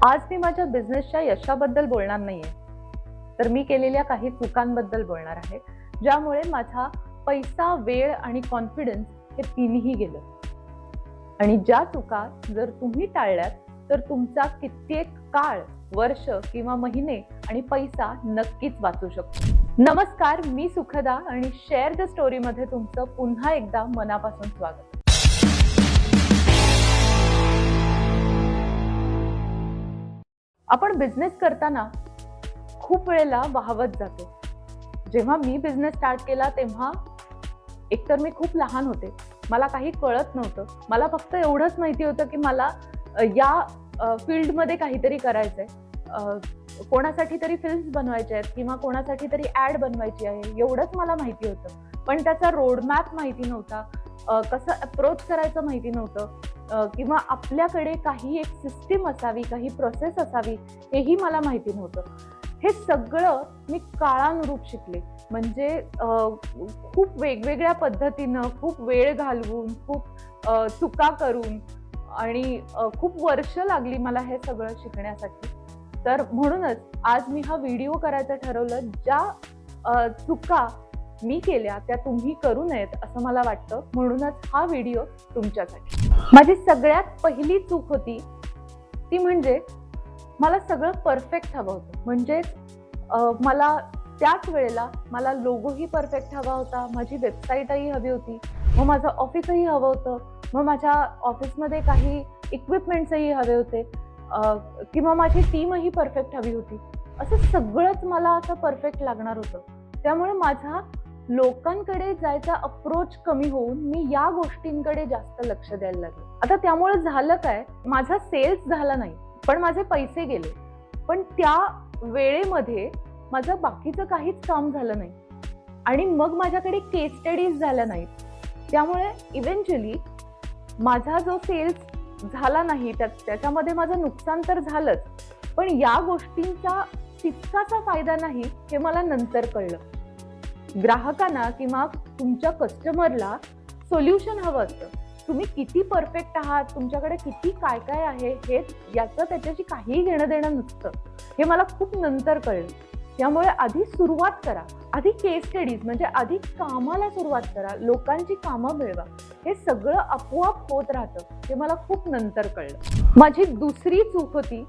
आज मी माझ्या बिझनेसच्या यशाबद्दल बोलणार नाहीये, तर मी केलेल्या काही चुकांबद्दल बोलणार आहे, ज्यामुळे माझा पैसा, वेळ आणि कॉन्फिडन्स हे तिन्ही गेलं. आणि ज्या चुका जर तुम्ही टाळल्यात, तर तुमचा कित्येक काळ, वर्ष किंवा महिने आणि पैसा नक्कीच वाचू शकतो. नमस्कार, मी सुखदा आणि शेअर द स्टोरी मध्ये तुमचं पुन्हा एकदा मनापासून स्वागत. आपण बिझनेस करताना खूप वेळेला वाहवत जातो. जेव्हा मी बिझनेस स्टार्ट केला तेव्हा एकतर मी खूप लहान होते, मला काही कळत नव्हतं. मला फक्त एवढंच माहिती होतं की मला या फील्डमध्ये काहीतरी करायचंय, कोणासाठी तरी फिल्म्स बनवायचे आहेत किंवा कोणासाठी तरी ऍड बनवायची आहे, एवढंच मला माहिती होतं. पण त्याचा रोडमॅप माहिती नव्हता, कसं अप्रोच करायचं माहिती नव्हतं, किंवा आपल्याकडे काही एक सिस्टीम असावी, काही प्रोसेस असावी, हेही मला माहिती नव्हतं. हे सगळं मी काळानुरूप शिकले. म्हणजे खूप वेगवेगळ्या पद्धतीनं, खूप वेळ घालवून, खूप चुका करून आणि खूप वर्ष लागली मला हे सगळं शिकण्यासाठी. तर म्हणूनच आज मी हा व्हिडिओ करायचं ठरवलं. ज्या चुका मी केल्या त्या तुम्ही करू नयेत असं मला वाटतं, म्हणूनच हा व्हिडिओ तुमच्यासाठी. माझी सगळ्यात पहिली चूक होती ती म्हणजे मला सगळं परफेक्ट हवं होतं. म्हणजे मला त्याच वेळेला मला लोगोही परफेक्ट हवा होता, माझी वेबसाईटही हवी होती, मग माझं ऑफिसही हवं होतं, मग माझ्या ऑफिसमध्ये काही इक्विपमेंट्सही हवे होते, किंवा माझी टीमही परफेक्ट हवी होती. असं सगळंच मला असं परफेक्ट लागणार होतं. त्यामुळे माझा लोकांकडे जायचा अप्रोच कमी होऊन मी या गोष्टींकडे जास्त लक्ष द्यायला लागले. आता त्यामुळे झालं काय, माझा सेल्स झाला नाही, पण माझे पैसे गेले. पण त्या वेळेमध्ये माझं बाकीचं काहीच काम झालं नाही आणि मग माझ्याकडे केस स्टडीज झाल्या नाहीत. त्यामुळे इव्हेंच्युअली माझा जो सेल्स झाला नाही त्याच्यामध्ये माझं नुकसान तर झालंच, पण या गोष्टींचा तितकासा फायदा नाही हे मला नंतर कळलं. ग्राहकांना किंवा तुमच्या कस्टमरला सोल्युशन हवं असतं. तुम्ही किती परफेक्ट आहात, तुमच्याकडे किती काय काय आहे, हे याचं त्याच्याशी काहीही घेणं देणं नसतं. हे मला खूप नंतर कळलं. त्यामुळे आधी सुरुवात करा, आधी केस स्टडीज म्हणजे आधी कामाला सुरुवात करा, लोकांची कामं मिळवा. हे सगळं आपोआप होत राहतं, हे मला खूप नंतर कळलं. माझी दुसरी चूक होती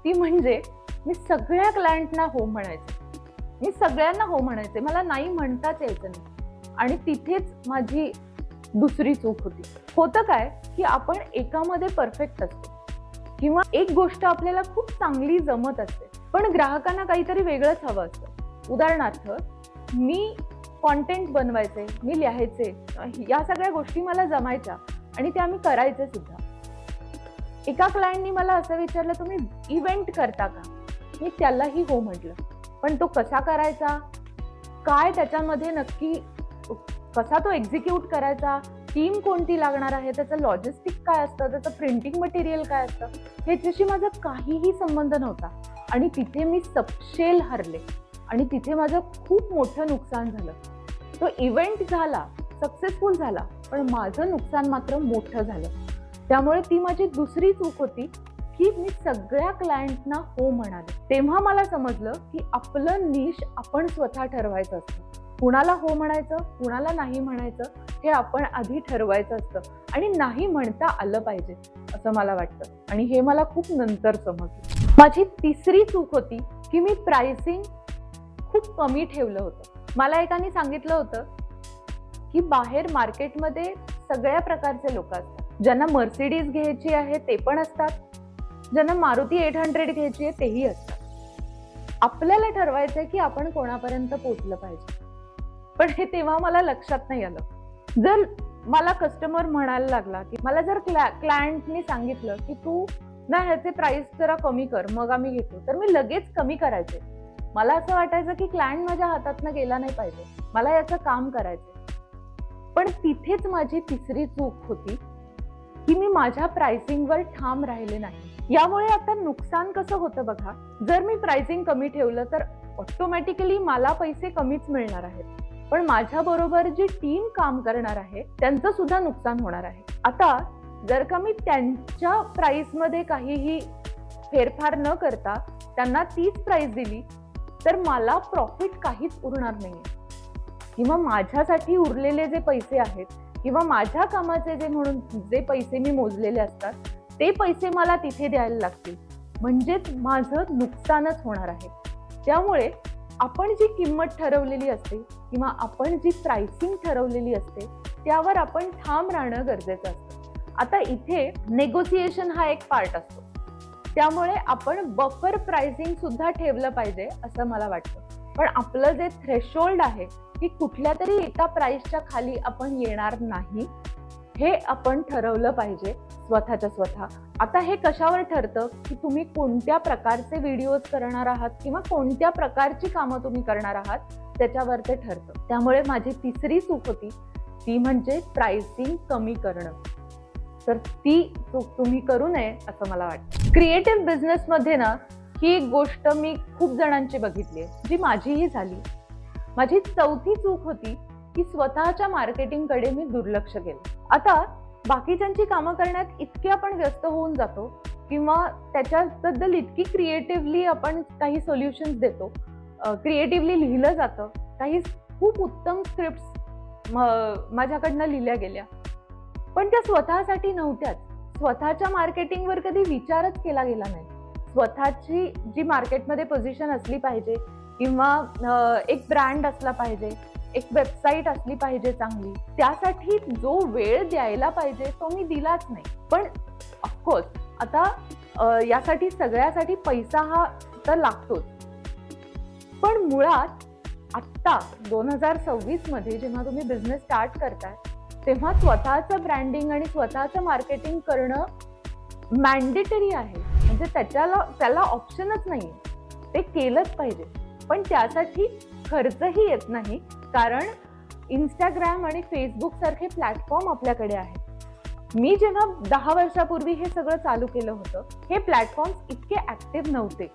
ती म्हणजे मी सगळ्या क्लायंटना हो म्हणायचे. मी सगळ्यांना हो म्हणायचे, मला नाही म्हणताच यायचं नाही. आणि तिथेच माझी दुसरी चूक होती. होतं काय की आपण एकामध्ये परफेक्ट असतो किंवा एक गोष्ट आपल्याला खूप चांगली जमत असते, पण ग्राहकांना काहीतरी वेगळंच हवं असतं. उदाहरणार्थ, मी कॉन्टेंट बनवायचे, मी लिहायचे, या सगळ्या गोष्टी मला जमायच्या आणि त्या मी करायचे सुद्धा. एका क्लायंटनी मला असं विचारलं, तुम्ही इव्हेंट करता का? मी त्यालाही हो म्हटलं, पण तो कसा करायचा, काय त्याच्यामध्ये नक्की कसा तो एक्झिक्यूट करायचा, टीम कोणती लागणार आहे, त्याचं लॉजिस्टिक काय असतं, त्याचं प्रिंटिंग मटेरियल काय असतं, ह्याच्याशी माझा काहीही संबंध नव्हता. आणि तिथे मी सपशेल हरले आणि तिथे माझं खूप मोठं नुकसान झालं. तो इव्हेंट झाला, सक्सेसफुल झाला, पण माझं नुकसान मात्र मोठं झालं. त्यामुळे ती माझी दुसरी चूक होती की मी सगळ्या क्लायंटना हो म्हणाले. तेव्हा मला समजलं की आपलं निश आपण स्वतः ठरवायचं असतं. कुणाला हो म्हणायचं, कुणाला नाही म्हणायचं, हे आपण आधी ठरवायचं असतं आणि नाही म्हणता आलं पाहिजे असं मला वाटतं. आणि हे मला खूप नंतर समजलं. माझी तिसरी चूक होती की मी प्राइसिंग खूप कमी ठेवलं होतं. मला एकाने सांगितलं होतं की बाहेर मार्केटमध्ये सगळ्या प्रकारचे लोक असतात. ज्यांना मर्सिडीज घ्यायची आहे ते पण असतात, ज्यांना मारुती 800 घ्यायची आहे तेही असतात. आपल्याला ठरवायचंय की आपण कोणापर्यंत पोहोचलं पाहिजे. पण हे तेव्हा मला लक्षात नाही आलं. जर मला कस्टमर म्हणायला लागला की मला जर क्लायंटनी सांगितलं की तू ना ह्याचे प्राइस जरा कमी कर मग आम्ही घेतो, तर मी लगेच कमी करायचे. मला असं वाटायचं की क्लायंट माझ्या हातातनं गेला नाही पाहिजे, मला याचं काम करायचं. पण तिथेच माझी तिसरी चूक होती की मी माझ्या प्राइसिंगवर ठाम राहिले नाही. यामुळे आता नुकसान कसं होतं बघा, जर मी प्राइसिंग कमी ठेवलं तर ऑटोमॅटिकली मला पैसे कमीच मिळणार आहेत, पण माझ्या बरोबर जी टीम काम करणार आहे त्यांचं सुद्धा नुकसान होणार आहे. आता जर का मी त्यांच्या प्राइस मध्ये काहीही फेरफार न करता त्यांना तीच प्राइस दिली तर मला प्रॉफिट काहीच उरणार नाहीये, किंवा माझ्यासाठी उरलेले जे पैसे आहेत किंवा माझ्या कामाचे जे पैसे मी मोजलेले असतात ते पैसे मला तिथे द्यायला लागतील, म्हणजेच माझं नुकसानच होणार आहे. त्यामुळे आपण जी किंमत ठरवलेली असते किंवा आपण जी प्राइसिंग ठरवलेली असते त्यावर आपण ठाम राहणं गरजेचं असतं. आता इथे नेगोसिएशन हा एक पार्ट असतो, त्यामुळे आपण बफर प्राइसिंग सुद्धा ठेवलं पाहिजे असं मला वाटतं. पण आपलं जे थ्रेशोल्ड आहे की कुठल्या तरी एका प्राइसच्या खाली आपण येणार नाही, हे आपण ठरवलं पाहिजे स्वतःच्या स्वतः. आता हे कशावर ठरतं की तुम्ही कोणत्या प्रकारचे व्हिडिओज करणार आहात किंवा कोणत्या प्रकारची कामं तुम्ही करणार आहात त्याच्यावर ते ठरतं. त्यामुळे माझी तिसरी चूक होती ती म्हणजे प्राइसिंग कमी करणं. तर ती चूक तुम्ही करू नये असं मला वाटतं. क्रिएटिव्ह बिझनेसमध्ये ना ही एक गोष्ट मी खूप जणांची बघितली आहे, जी माझीही झाली. माझी चौथी चूक होती की स्वतःच्या मार्केटिंगकडे मी दुर्लक्ष केलं. आता बाकीच्यांची कामं करण्यात इतके आपण व्यस्त होऊन जातो किंवा त्याच्याबद्दल इतकी क्रिएटिव्हली आपण काही सोल्युशन्स देतो, क्रिएटिव्हली लिहिलं जातं, काही खूप उत्तम स्क्रिप्ट्स माझ्याकडनं लिहिल्या गेल्या, पण त्या स्वतःसाठी नव्हत्याच. स्वतःच्या मार्केटिंगवर कधी विचारच केला गेला नाही. स्वतःची जी मार्केटमध्ये पोझिशन असली पाहिजे किंवा एक ब्रँड असला पाहिजे, एक वेबसाईट असली पाहिजे चांगली, त्यासाठी जो वेळ द्यायला पाहिजे तो मी दिलाच नाही. पण ऑफकोर्स आता यासाठी सगळ्यासाठी पैसा हा तर लागतोच, पण मुळात आत्ता 2026 मध्ये जेव्हा तुम्ही बिझनेस स्टार्ट करताय तेव्हा स्वतःचं ब्रँडिंग आणि स्वतःचं मार्केटिंग करणं मॅन्डेटरी आहे. म्हणजे त्याला ऑप्शनच नाही, ते केलंच पाहिजे. पण त्यासाठी खर्चही येत नाही, कारण इंस्टाग्राम आणि फेसबुक सारखे प्लॅटफॉर्म आपल्याकडे आहेत. मी जेव्हा 10 वर्षापूर्वी हे सगळं चालू केलं होतं, हे प्लॅटफॉर्म्स इतके ऍक्टिव्ह नव्हते.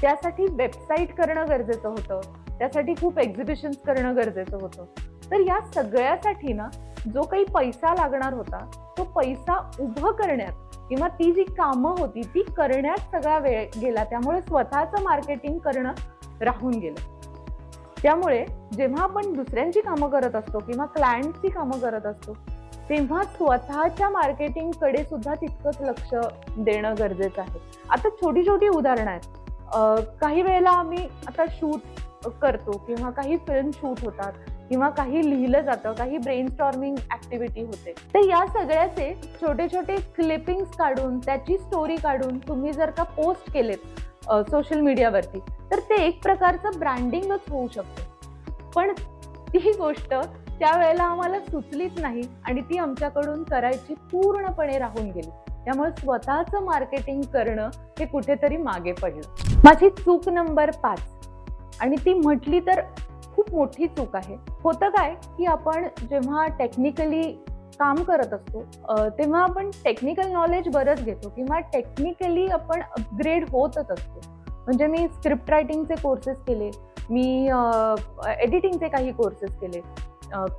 त्यासाठी वेबसाईट करणं गरजेचं होतं, त्यासाठी खूप एक्झिबिशन्स करणं गरजेचं होतं. तर या सगळ्यासाठी ना जो काही पैसा लागणार होता तो पैसा उभं करण्यात किंवा ती जी कामं होती ती करण्यात सगळा वेळ गेला. त्यामुळे स्वतःचं मार्केटिंग करणं राहून गेलं. त्यामुळे जेव्हा आपण दुसऱ्यांची कामं करत असतो किंवा क्लायंटची कामं करत असतो तेव्हा स्वतःच्या मार्केटिंगकडे सुद्धा तितकंच लक्ष देणं गरजेचं आहे. आता छोटी छोटी उदाहरणं आहेत. काही वेळेला आम्ही आता शूट करतो किंवा काही फिल्म शूट होतात किंवा काही लिहिलं जातं, काही ब्रेनस्टॉर्मिंग ऍक्टिव्हिटी होते. तर या सगळ्याचे छोटे छोटे क्लिपिंग्स काढून त्याची स्टोरी काढून तुम्ही जर का पोस्ट केलेत सोशल मीडियावरती तर ते एक प्रकारचं ब्रँडिंगच होऊ शकतं. पण ती गोष्ट त्यावेळेला आम्हाला सुचलीच नाही आणि ती आमच्याकडून करायची पूर्णपणे राहून गेली. त्यामुळे स्वतःचं मार्केटिंग करणं हे कुठेतरी मागे पडलं. माझी चूक नंबर 5, आणि ती म्हटली तर खूप मोठी चूक आहे. होतं काय की आपण जेव्हा टेक्निकली काम करत असतो तेव्हा आपण टेक्निकल नॉलेज बरंच घेतो किंवा टेक्निकली आपण अपग्रेड होतच असतो. म्हणजे मी स्क्रिप्ट रायटिंगचे कोर्सेस केले, मी एडिटिंगचे काही कोर्सेस केले,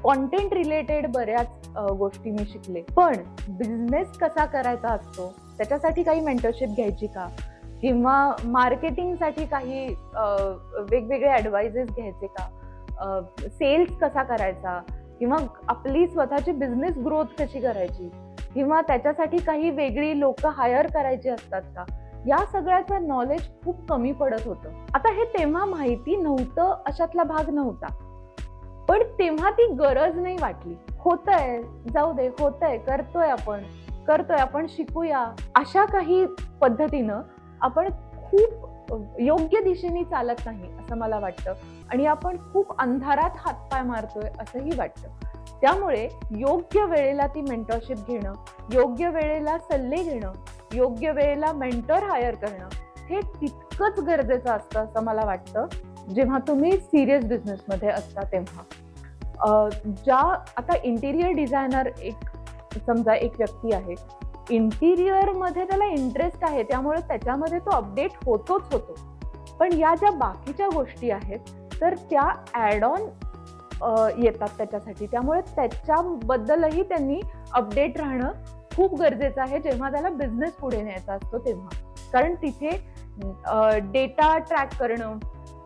कॉन्टेंट रिलेटेड बऱ्याच गोष्टी मी शिकले. पण बिझनेस कसा करायचा असतो त्याच्यासाठी काही मेंटरशिप घ्यायची का, किंवा मार्केटिंगसाठी काही वेगवेगळे ॲडवाइजेस घ्यायचे का, सेल्स कसा करायचा, किंवा आपली स्वतःची बिझनेस ग्रोथ कशी करायची, किंवा त्याच्यासाठी काही वेगळी लोक हायर करायची असतात का, या सगळ्याचं नॉलेज खूप कमी पडत होतं. आता हे तेव्हा माहिती नव्हतं अशातला भाग नव्हता, पण तेव्हा ती गरज नाही वाटली. होतंय, जाऊ दे, होतंय, करतोय आपण शिकूया, अशा काही पद्धतीनं आपण खूप योग्य दिशेने चालत नाही असं मला वाटतं आणि आपण खूप अंधारात हातपाय मारतोय असंही वाटतं. त्यामुळे योग्य वेळेला ती मेंटरशिप घेणं, योग्य वेळेला सल्ले घेणं, योग्य वेळेला मेंटर हायर करणं हे तितकंच गरजेचं असतं असं मला वाटतं जेव्हा तुम्ही सिरियस बिझनेसमध्ये असता तेव्हा. आता इंटिरियर डिझायनर समजा एक व्यक्ती आहे, इंटिरियर मध्ये त्याला इंटरेस्ट आहे त्यामुळे त्याच्यामध्ये तो अपडेट होतोच होतो. पण या ज्या बाकीच्या गोष्टी आहेत तर त्या ॲड ऑन येतात त्याच्यासाठी, त्यामुळे त्याच्याबद्दलही त्यांनी अपडेट राहणं खूप गरजेचं आहे जेव्हा त्याला बिझनेस पुढे न्यायचा असतो तेव्हा. कारण तिथे डेटा ट्रॅक करणं,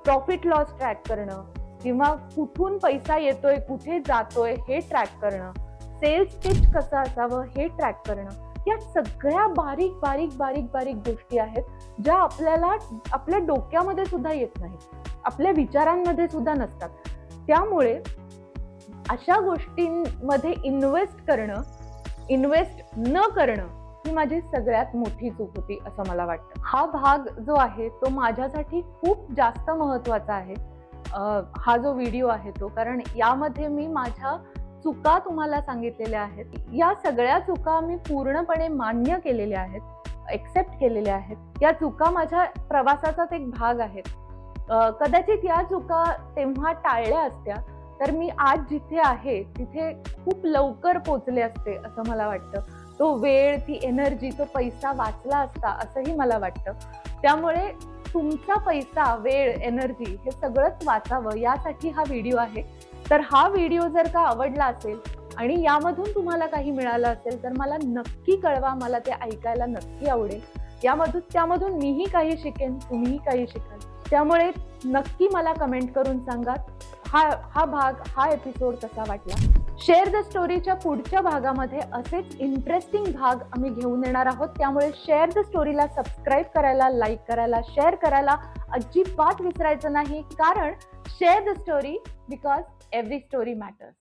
प्रॉफिट लॉस ट्रॅक करणं किंवा कुठून पैसा येतोय, कुठे जातोय हे ट्रॅक करणं, सेल्स पिच कसं असावं हे ट्रॅक करणं, या सगळ्या बारीक बारीक बारीक बारीक गोष्टी आहेत ज्या आपल्याला आपल्या डोक्यामध्ये सुद्धा येत नाहीत, आपल्या विचारांमध्ये सुद्धा नसतात. त्यामुळे अशा गोष्टींमध्ये इन्व्हेस्ट न करणं ही माझी सगळ्यात मोठी चूक होती असं मला वाटतं. हा भाग जो आहे तो माझ्यासाठी खूप जास्त महत्वाचा आहे, हा जो व्हिडिओ आहे तो, कारण यामध्ये मी माझ्या चुका तुम्हाला सांगितलेल्या आहेत. या सगळ्या चुका मी पूर्णपणे मान्य केलेल्या आहेत, एक्सेप्ट केलेल्या आहेत. या चुका माझ्या प्रवासाचाच एक भाग आहेत. कदाचित या चुका तेव्हा टाळल्या असत्या तर मी आज जिथे आहे तिथे खूप लवकर पोचले असते असं मला वाटतं. तो वेळ, ती एनर्जी, तो पैसा वाचला असता असंही मला वाटतं. त्यामुळे तुमचा पैसा, वेळ, एनर्जी हे सगळंच वाचावं यासाठी हा व्हिडिओ आहे. तर हा व्हिडिओ जर का आवडला असेल आणि यामधून तुम्हाला काही मिळालं असेल तर मला नक्की कळवा, मला ते ऐकायला नक्की आवडेल. त्यामधून मीही काही शिकेन, तुम्हीही काही शिकाल. त्यामुळे नक्की मला कमेंट करून सांगा हा एपिसोड कसा वाटला. शेअर द स्टोरीच्या पुढच्या भागामध्ये असेच इंटरेस्टिंग भाग आम्ही घेऊन येणार आहोत. त्यामुळे शेअर द स्टोरीला सबस्क्राईब करायला, लाईक करायला, शेअर करायला अजिबात विसरायचं नाही, कारण share the story because every story matters.